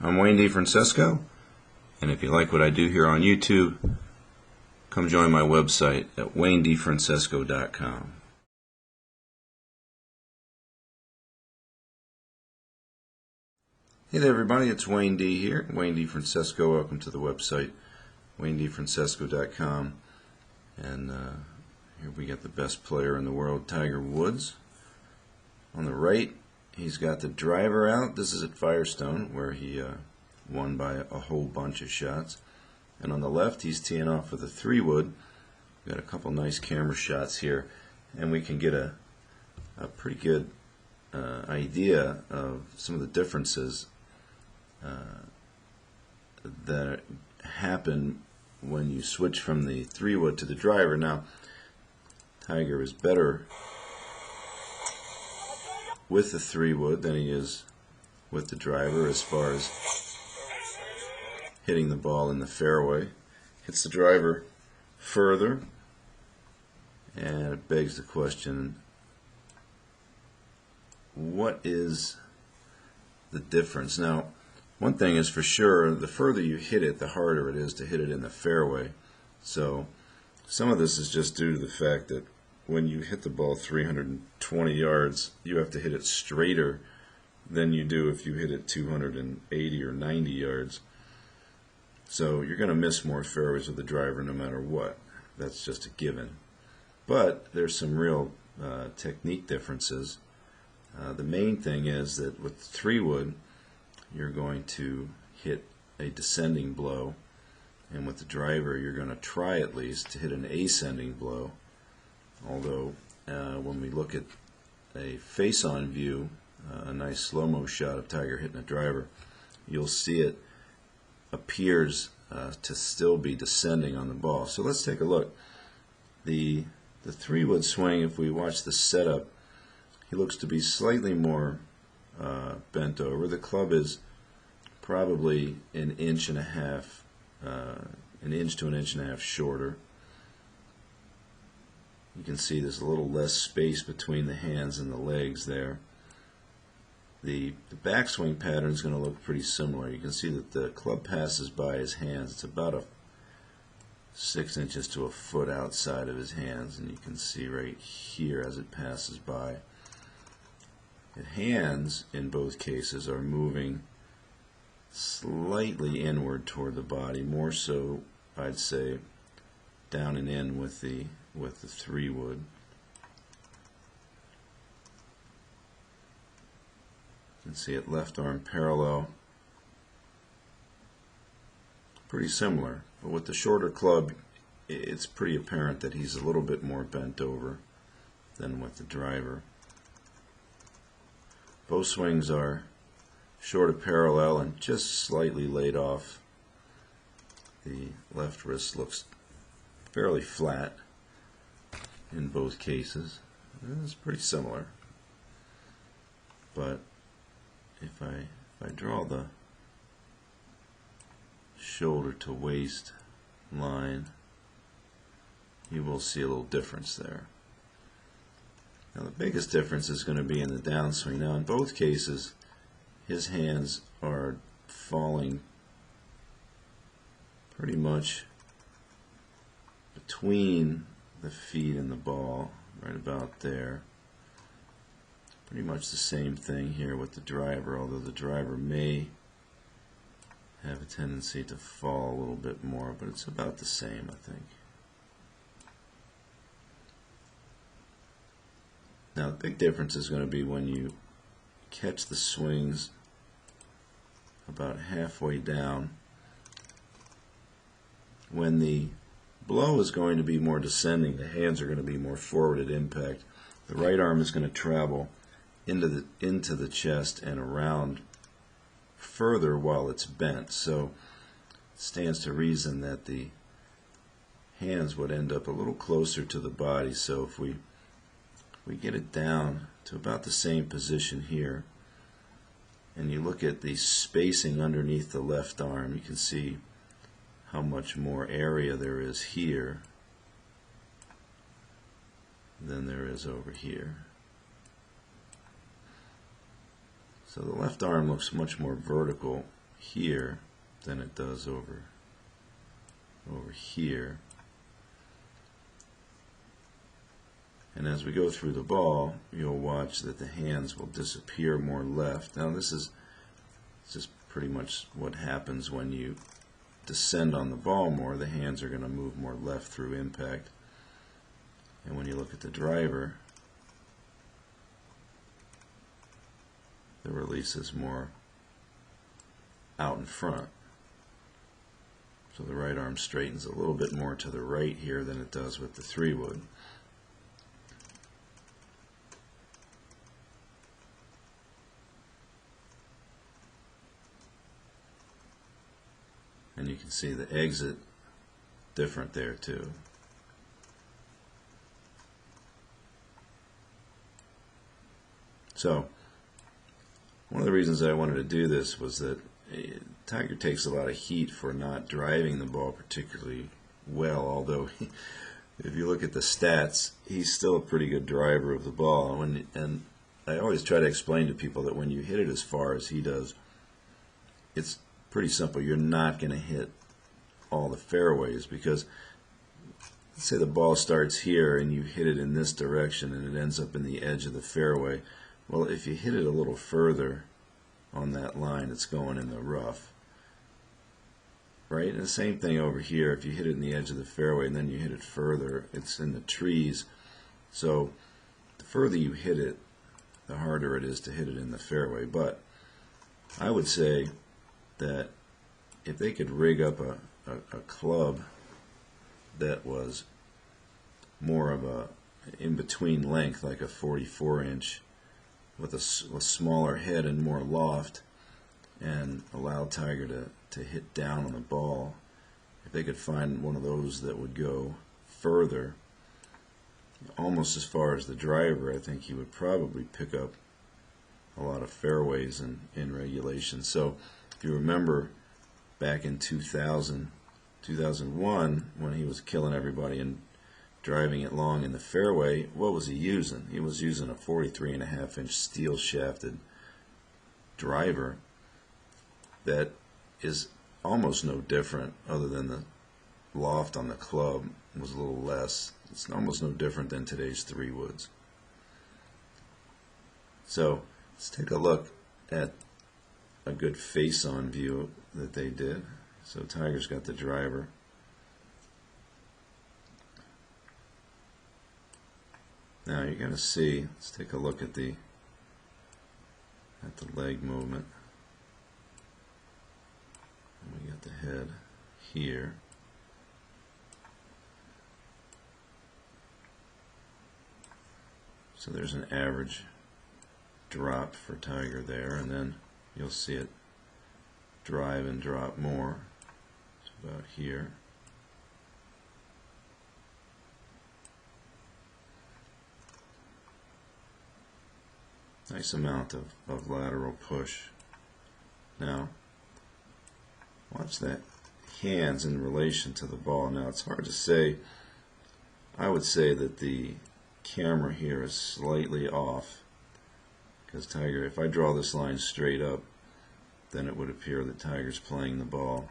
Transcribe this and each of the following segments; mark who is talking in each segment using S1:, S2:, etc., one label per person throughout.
S1: I'm Wayne DeFrancesco, and if you like what I do here on YouTube, come join my website at waynedefrancesco.com. Hey there everybody, it's Wayne D here, Wayne DeFrancesco. Welcome to the website, waynedefrancesco.com. And here we got the best player in the world, Tiger Woods. On the right, he's got the driver out. This is at Firestone, where he won by a whole bunch of shots. And on the left, he's teeing off with a 3-wood. We've got a couple nice camera shots here, and we can get a pretty good idea of some of the differences that happen when you switch from the 3-wood to the driver. Now, Tiger is better with the 3-wood than he is with the driver as far as hitting the ball in the fairway. Hits the driver further, and it begs the question, what is the difference? Now, one thing is for sure, the further you hit it, the harder it is to hit it in the fairway. So some of this is just due to the fact that when you hit the ball 320 yards, you have to hit it straighter than you do if you hit it 280 or 90 yards. So you're going to miss more fairways with the driver no matter what. That's just a given. But there's some real technique differences. The main thing is that with the 3-wood, you're going to hit a descending blow, and with the driver you're going to try at least to hit an ascending blow. Although when we look at a face-on view, a nice slow-mo shot of Tiger hitting a driver, you'll see it appears to still be descending on the ball. So let's take a look. The 3-wood swing, if we watch the setup, he looks to be slightly more bent over. The club is probably an inch to an inch and a half shorter. You can see there's a little less space between the hands and the legs there. The backswing pattern is going to look pretty similar. You can see that the club passes by his hands. It's about 6 inches to a foot outside of his hands, and you can see right here as it passes by. The hands in both cases are moving slightly inward toward the body, more so I'd say down and in with the 3-wood. You can see it left arm parallel, pretty similar, but with the shorter club it's pretty apparent that he's a little bit more bent over than with the driver. Both swings are short of parallel and just slightly laid off. The left wrist looks fairly flat in both cases. It's pretty similar. But if I draw the shoulder to waist line, you will see a little difference there. Now the biggest difference is going to be in the downswing. Now in both cases, his hands are falling pretty much between the feet and the ball, right about there. Pretty much the same thing here with the driver, although the driver may have a tendency to fall a little bit more, but it's about the same, I think. Now the big difference is going to be when you catch the swings about halfway down. When the blow is going to be more descending, the hands are going to be more forward at impact. The right arm is going to travel into the chest and around further while it's bent. So it stands to reason that the hands would end up a little closer to the body. So if we get it down to about the same position here, and you look at the spacing underneath the left arm, you can see how much more area there is here than there is over here. So the left arm looks much more vertical here than it does over here. And as we go through the ball, you'll watch that the hands will disappear more left. Now this is just pretty much what happens when you descend on the ball more. The hands are going to move more left through impact. And when you look at the driver, the release is more out in front. So the right arm straightens a little bit more to the right here than it does with the 3-wood. And you can see the exit different there too. So one of the reasons I wanted to do this was that Tiger takes a lot of heat for not driving the ball particularly well, although if you look at the stats, he's still a pretty good driver of the ball. And I always try to explain to people that when you hit it as far as he does, it's pretty simple. You're not going to hit all the fairways, because let's say the ball starts here and you hit it in this direction and it ends up in the edge of the fairway. Well, if you hit it a little further on that line, it's going in the rough, right? And the same thing over here. If you hit it in the edge of the fairway and then you hit it further, it's in the trees. So the further you hit it, the harder it is to hit it in the fairway. But I would say that if they could rig up a club that was more of a in-between length, like a 44-inch, with a smaller head and more loft, and allow Tiger to hit down on the ball, if they could find one of those that would go further, almost as far as the driver, I think he would probably pick up a lot of fairways in regulation. So if you remember back in 2001, when he was killing everybody and driving it long in the fairway, what was he using? He was using a 43.5-inch steel shafted driver that is almost no different, other than the loft on the club was a little less. It's almost no different than today's 3-woods. So let's take a look at a good face-on view that they did. So Tiger's got the driver. Now you're going to see, let's take a look at the leg movement. And we got the head here. So there's an average drop for Tiger there, and then you'll see it drive and drop more. It's about here. Nice amount of lateral push. Now, watch that hands in relation to the ball. Now, it's hard to say. I would say that the camera here is slightly off, because Tiger, if I draw this line straight up, then it would appear that Tiger's playing the ball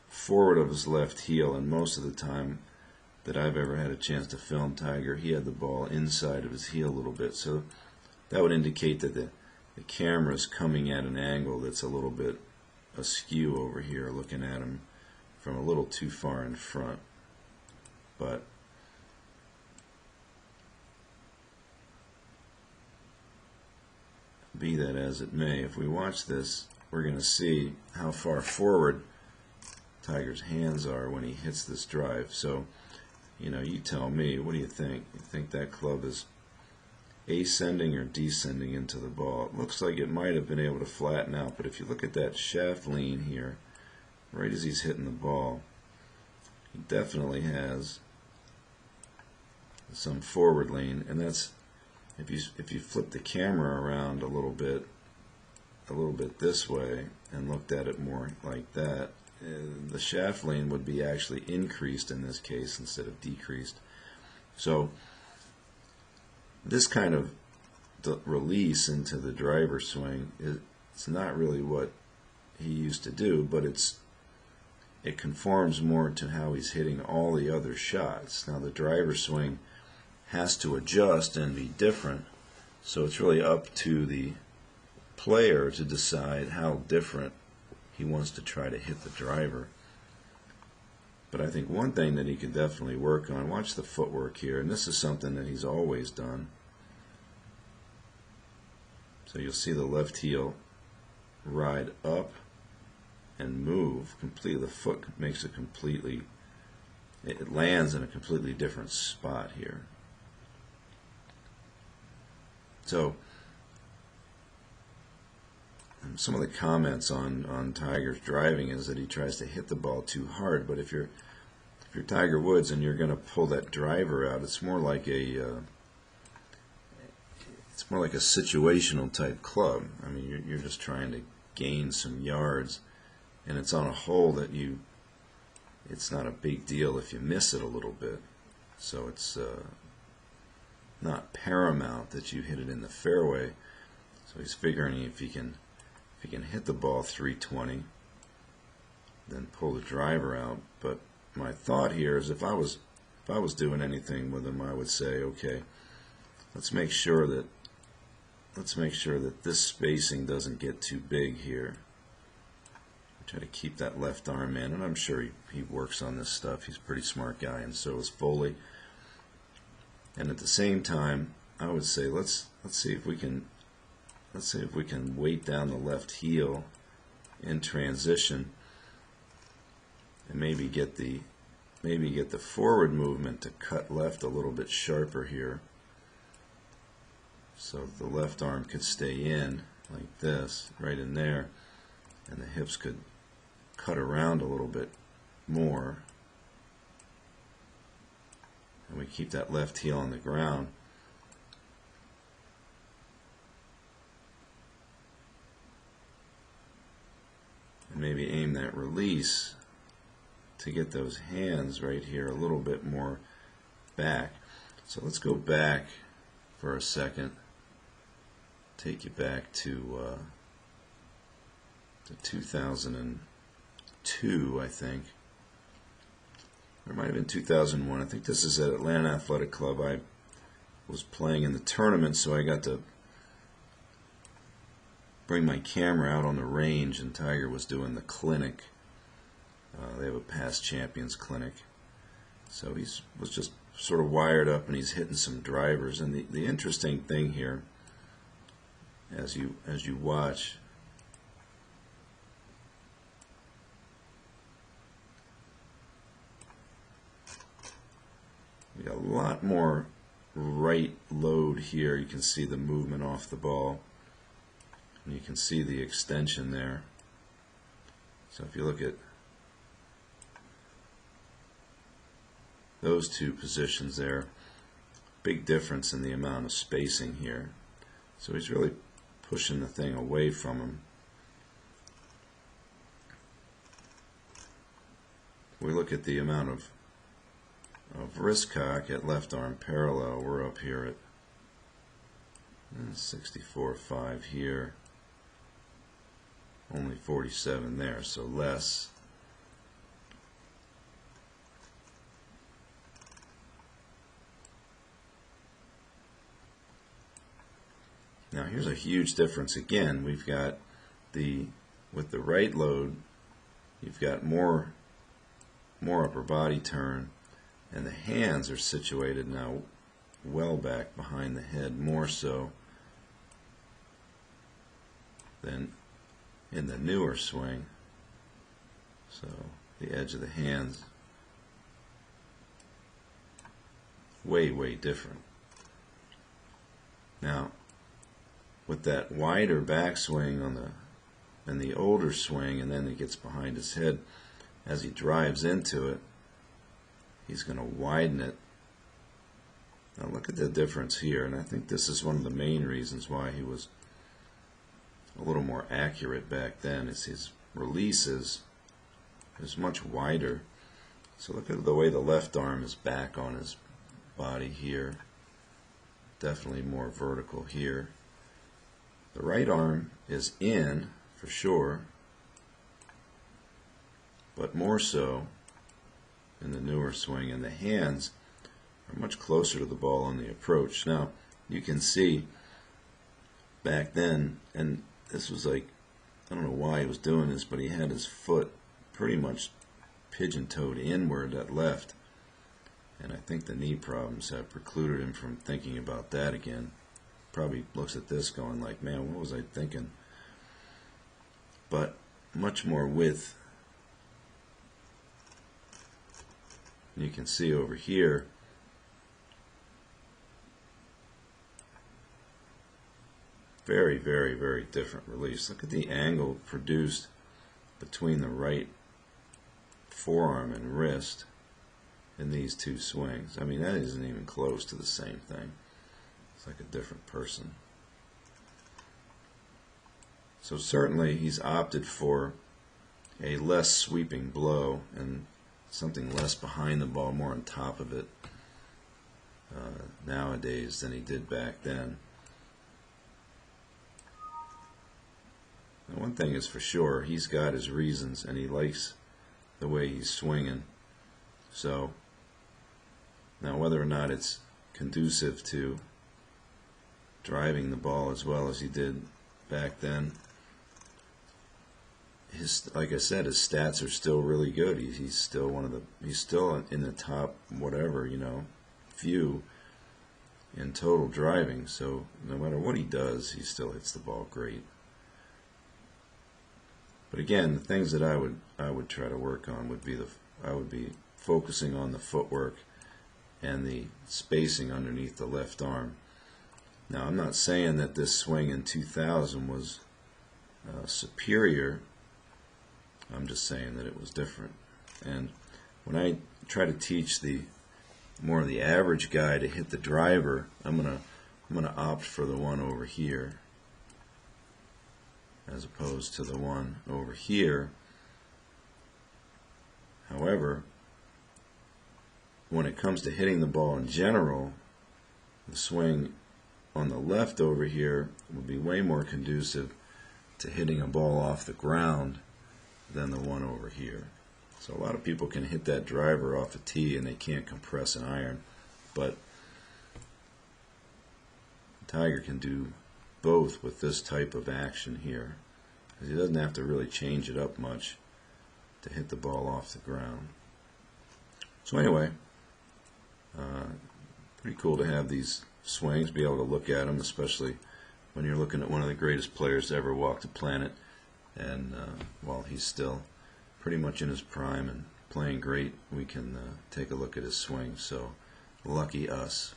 S1: forward of his left heel, and most of the time that I've ever had a chance to film Tiger, he had the ball inside of his heel a little bit. So that would indicate that the camera is coming at an angle that's a little bit askew over here, looking at him from a little too far in front. But be that as it may, if we watch this, we're going to see how far forward Tiger's hands are when he hits this drive. So, you know, you tell me, what do you think? You think that club is ascending or descending into the ball? It looks like it might have been able to flatten out, but if you look at that shaft lean here, right as he's hitting the ball, he definitely has some forward lean, and that's, if you flip the camera around a little bit this way and looked at it more like that, the shaft lean would be actually increased in this case instead of decreased. So this kind of release into the driver swing, it's not really what he used to do, but it conforms more to how he's hitting all the other shots. Now the driver swing has to adjust and be different, so it's really up to the player to decide how different he wants to try to hit the driver. But I think one thing that he could definitely work on, watch the footwork here, and this is something that he's always done. So you'll see the left heel ride up and move completely. The foot makes a completely, it lands in a completely different spot here. So some of the comments on Tiger's driving is that he tries to hit the ball too hard, but if you're Tiger Woods and you're going to pull that driver out, it's more like a situational type club. I mean, you're just trying to gain some yards, and it's on a hole that it's not a big deal if you miss it a little bit. So it's not paramount that you hit it in the fairway. So he's figuring if he can hit the ball 320, then pull the driver out. But my thought here is if I was doing anything with him, I would say, okay, let's make sure that this spacing doesn't get too big here. Try to keep that left arm in, and I'm sure he works on this stuff. He's a pretty smart guy, and so is Foley. And at the same time, I would say let's see if we can weight down the left heel in transition, and maybe get the forward movement to cut left a little bit sharper here, so the left arm could stay in like this, right in there, and the hips could cut around a little bit more, and we keep that left heel on the ground. And maybe aim that release to get those hands right here a little bit more back. So let's go back for a second. Take you back to 2002, I think. Or it might have been 2001. I think this is at Atlanta Athletic Club. I was playing in the tournament, so I got to bring my camera out on the range, and Tiger was doing the clinic. They have a past champions clinic. So he was just sort of wired up, and he's hitting some drivers. And the interesting thing here, as you watch, we got a lot more right load here. You can see the movement off the ball, and you can see the extension there. So if you look at those two positions there, big difference in the amount of spacing here. So he's really pushing the thing away from him. We look at the amount of wrist cock at left arm parallel. We're up here at 64.5 here, only 47 there, so less. Now here's a huge difference again. We've got with the right load, you've got more upper body turn, and the hands are situated now well back behind the head, more so than in the newer swing. So the edge of the hands way different. Now with that wider backswing and the older swing, and then he gets behind his head as he drives into it, he's going to widen it. Now look at the difference here, and I think this is one of the main reasons why he was a little more accurate back then, is his releases is much wider. So look at the way the left arm is back on his body here. Definitely more vertical here. The right arm is in for sure, but more so in the newer swing, and the hands are much closer to the ball on the approach. Now, you can see back then, and this was like, I don't know why he was doing this, but he had his foot pretty much pigeon-toed inward at left, and I think the knee problems have precluded him from thinking about that again. Probably looks at this going like, man, what was I thinking? But much more width. You can see over here, very, very, very different release. Look at the angle produced between the right forearm and wrist in these two swings. I mean, that isn't even close to the same thing. It's like a different person. So certainly he's opted for a less sweeping blow and something less behind the ball, more on top of it nowadays than he did back then. Now, one thing is for sure, he's got his reasons and he likes the way he's swinging. So now whether or not it's conducive to driving the ball as well as he did back then, like I said, his stats are still really good. He's still he's still in the top whatever, few in total driving. So no matter what he does, he still hits the ball great. But again, the things that I would try to work on would be I would be focusing on the footwork and the spacing underneath the left arm. Now, I'm not saying that this swing in 2000 was superior. I'm just saying that it was different. And when I try to teach more of the average guy to hit the driver, I'm gonna opt for the one over here as opposed to the one over here. However, when it comes to hitting the ball in general, the swing on the left over here would be way more conducive to hitting a ball off the ground than the one over here. So a lot of people can hit that driver off a tee and they can't compress an iron, but Tiger can do both with this type of action here. He doesn't have to really change it up much to hit the ball off the ground. So anyway, pretty cool to have these swings, be able to look at them, especially when you're looking at one of the greatest players to ever walk the planet, and while he's still pretty much in his prime and playing great, we can take a look at his swing. So lucky us.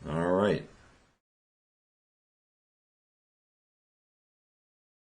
S1: All right.